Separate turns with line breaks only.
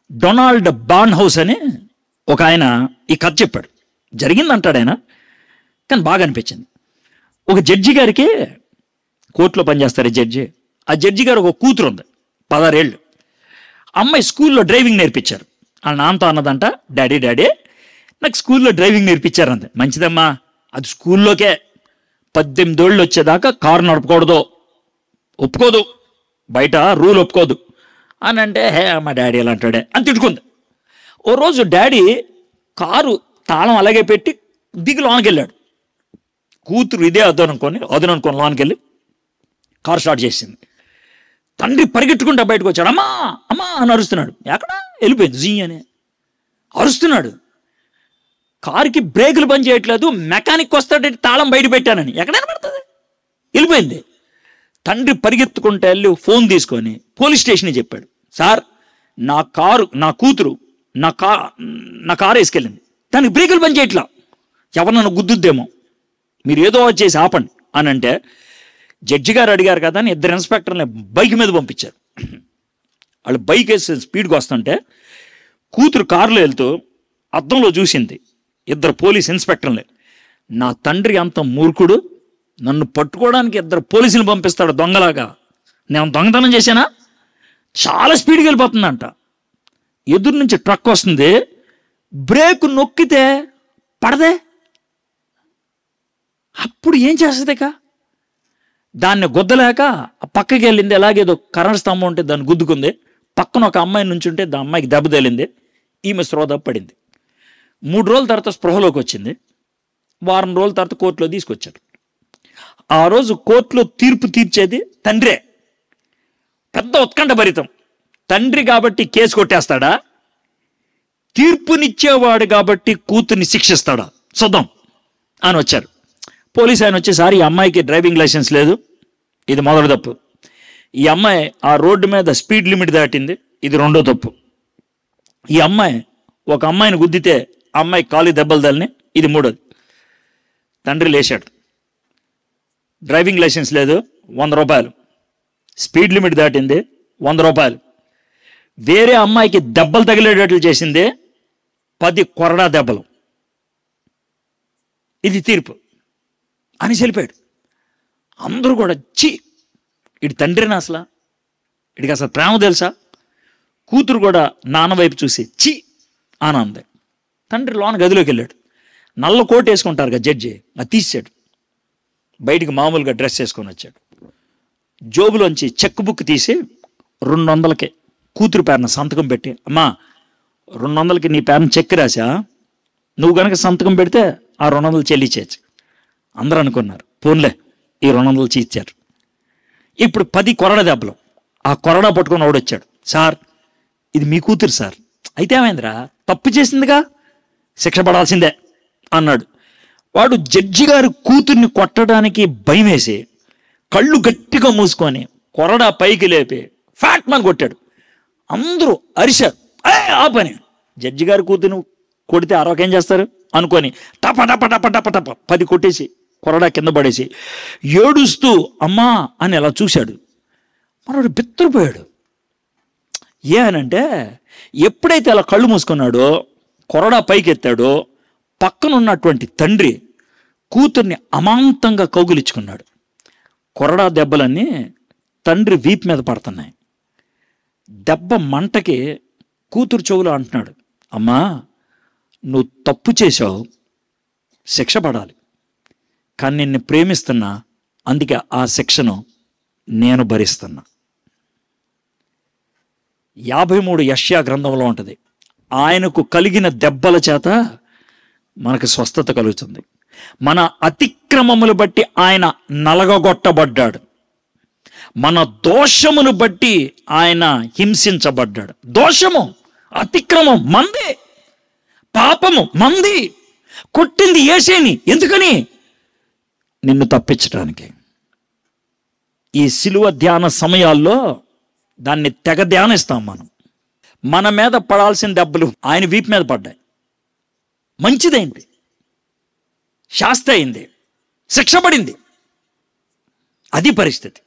Donald బార్న్హౌస్ అని ఒక ఆయన ఈ కథ చెప్పాడు. జరిగిందంటాడు ఆయన, కానీ బాగా అనిపించింది. ఒక జడ్జి గారికి, కోర్టులో పనిచేస్తారు జడ్జి, ఆ జడ్జి గారు ఒక కూతురు ఉంది, 16 ఏళ్ళు. అమ్మాయి స్కూల్లో డ్రైవింగ్ నేర్పించారు. వాళ్ళ నాన్నతో అన్నదంట, డాడీ నాకు స్కూల్లో డ్రైవింగ్ నేర్పించారు అంతే. మంచిదమ్మా, అది స్కూల్లోకే, 18 ఏళ్ళు వచ్చేదాకా కారు నడపకూడదు, ఒప్పుకోదు, బయట రూల్ ఒప్పుకోదు అని అంటే, హే మా డాడీ ఎలా అంటాడే అని తిట్టుకుంది. ఓ రోజు డాడీ కారు తాళం అలాగే పెట్టి దిగి లోనికి వెళ్ళాడు. కూతురు ఇదే అదనుకొని లోనికి వెళ్ళి కారు స్టార్ట్ చేసింది. తండ్రి పరిగెట్టుకుంటా బయటకు వచ్చాడు. అమ్మా అమ్మా అని అరుస్తున్నాడు. ఎక్కడ వెళ్ళిపోయింది, జీ అని అరుస్తున్నాడు. కారుకి బ్రేకులు పని చేయట్లేదు, మెకానిక్ వస్తాడంటే తాళం బయట పెట్టానని ఎక్కడైనా పడుతుంది, వెళ్ళిపోయింది. తండ్రి పరిగెత్తుకుంటూ వెళ్ళి ఫోన్ తీసుకొని పోలీస్ స్టేషన్కి చెప్పాడు. సార్, నా కూతురు నా కారు వేసుకెళ్ళింది, దానికి బ్రేకులు పని చేయట్లా, ఎవరన్నా గుద్దుద్దేమో, మీరు ఏదో చేసి ఆపండి అని అంటే, జడ్జి గారు అడిగారు కదా అని 2 ఇన్స్పెక్టర్ని బైక్ మీద పంపించారు. వాళ్ళు బైక్ వేసి స్పీడ్గా వస్తుంటే కూతురు కారులో వెళ్తూ అద్దంలో చూసింది 2 పోలీస్ ఇన్స్పెక్టర్లే. నా తండ్రి అంత మూర్ఖుడు, నన్ను పట్టుకోవడానికి 2 పోలీసులు పంపిస్తాడు దొంగలాగా, నేను దొంగతనం చేశానా? చాలా స్పీడ్గా వెళ్ళిపోతుందంట. ఎదురు నుంచి ట్రక్ వస్తుంది, బ్రేక్ నొక్కితే పడదే, అప్పుడు ఏం చేస్తుందిక? దాన్ని గుద్దలేక పక్కకి వెళ్ళింది. ఎలాగేదో కరెంట్ స్తంభం ఉంటే దాన్ని గుద్దుకుంది. పక్కన ఒక అమ్మాయి నుంచి ఉంటే దాని అమ్మాయికి దెబ్బ తేలింది. ఈమె స్పృహ పడింది. 3 రోజుల తర్వాత స్పృహలోకి వచ్చింది. వారం రోజుల తర్వాత కోర్టులో తీసుకొచ్చారు. ఆ రోజు కోర్టులో తీర్పు తీర్చేది తండ్రే. పెద్ద ఉత్కంఠ భరితం. తండ్రి కాబట్టి కేసు కొట్టేస్తాడా, తీర్పునిచ్చేవాడు కాబట్టి కూతుర్ని శిక్షిస్తాడా చూద్దాం అని వచ్చారు. పోలీస్ ఆయన వచ్చేసారి, ఈ అమ్మాయికి డ్రైవింగ్ లైసెన్స్ లేదు, ఇది మొదటి తప్పు. ఈ అమ్మాయి ఆ రోడ్డు మీద స్పీడ్ లిమిట్ దాటింది, ఇది 2వ తప్పు. ఈ అమ్మాయి ఒక అమ్మాయిని గుద్దితే అమ్మాయి కాలు దెబ్బలు తల్లిని, ఇది 3వది. తండ్రి లేచాడు. డ్రైవింగ్ లైసెన్స్ లేదు, 100 రూపాయలు. స్పీడ్ లిమిట్ దాటింది, 100 రూపాయలు. వేరే అమ్మాయికి దెబ్బలు తగిలేటట్లు చేసింది, 10 కొరడా దెబ్బలు. ఇది తీర్పు అని చెప్పాడు. అందరూ కూడా ఇటు తండ్రిని అసలు, ఇడికి అసలు ప్రేమ తెలుసా? కూతురు కూడా నాన్న వైపు చూసి అని అంది. తండ్రి లోన గదిలోకి వెళ్ళాడు. నల్ల కోట్ వేసుకుంటారు కదా జడ్జి, అది తీసాడు. బయటికి మామూలుగా డ్రెస్ వేసుకొని వచ్చాడు. జోబులోంచి చెక్ బుక్ తీసి 200కి కూతురు పేరున సంతకం పెట్టి, అమ్మా 200కి నీ పేరున చెక్ రాసా, నువ్వు కనుక సంతకం పెడితే ఆ 200 చెల్లించేచ్చు. అందరూ అనుకున్నారు, పోన్లే ఈ 200 ఇచ్చారు. ఇప్పుడు 10 కొరడా దెబ్బలు. ఆ కొరడా పట్టుకొని ఓడొచ్చాడు. సార్, ఇది మీ కూతురు సార్. అయితే ఏమైందిరా, తప్పు చేసిందిగా, శిక్ష పడాల్సిందే అన్నాడు. వాడు జడ్జి గారి కూతుర్ని కొట్టడానికి భయం వేసి కళ్ళు గట్టిగా మూసుకొని కొరడా పైకి లేపి ఫ్యాట్మని కొట్టాడు. అందరూ అరిశారు, ఆ పని. జడ్జి గారి కూతురు కొడితే అరవకేం చేస్తారు అనుకొని టప టప టప టప టప 10 కొట్టేసి కొరడా కింద పడేసి ఏడుస్తూ అమ్మా అని అలా చూశాడు. మనోడు బిత్తరపోయాడు. అనంటే ఎప్పుడైతే అలా కళ్ళు మూసుకున్నాడో, కొరడా పైకెత్తాడో, పక్కన ఉన్నటువంటి తండ్రి కూతుర్ని అమాంతంగా కౌగులించుకున్నాడు. కొరడా దెబ్బలన్నీ తండ్రి వీపు మీద పడుతున్నాయి. దెబ్బ మంటకి కూతురు చెవులో అంటున్నాడు, అమ్మా నువ్వు తప్పు చేశావు, శిక్ష పడాలి, కానీ నిన్ను ప్రేమిస్తున్నా, అందుకే ఆ శిక్షను నేను భరిస్తున్నా. 53 యెషయా గ్రంథంలో ఉంటుంది. ఆయనకు కలిగిన దెబ్బల చేత మనకు స్వస్థత కలుగుతుంది. మన అతిక్రమములు బట్టి ఆయన నలగగొట్టబడ్డాడు, మన దోషమును బట్టి ఆయన హింసించబడ్డాడు. దోషము, అతిక్రమం మంది, పాపము మంది. కొట్టింది యేసేని, ఎందుకని? నిన్ను తప్పించడానికి. ఈ సిలువ ధ్యాన సమయాల్లో దాన్ని తెగ ధ్యానిస్తాం మనం. మన మీద పడాల్సిన దెబ్బలు ఆయన వీపు మీద పడ్డాయి. మంచిదైంది, శాస్త్ర అయింది, శిక్ష పడింది. అది పరిస్థితి.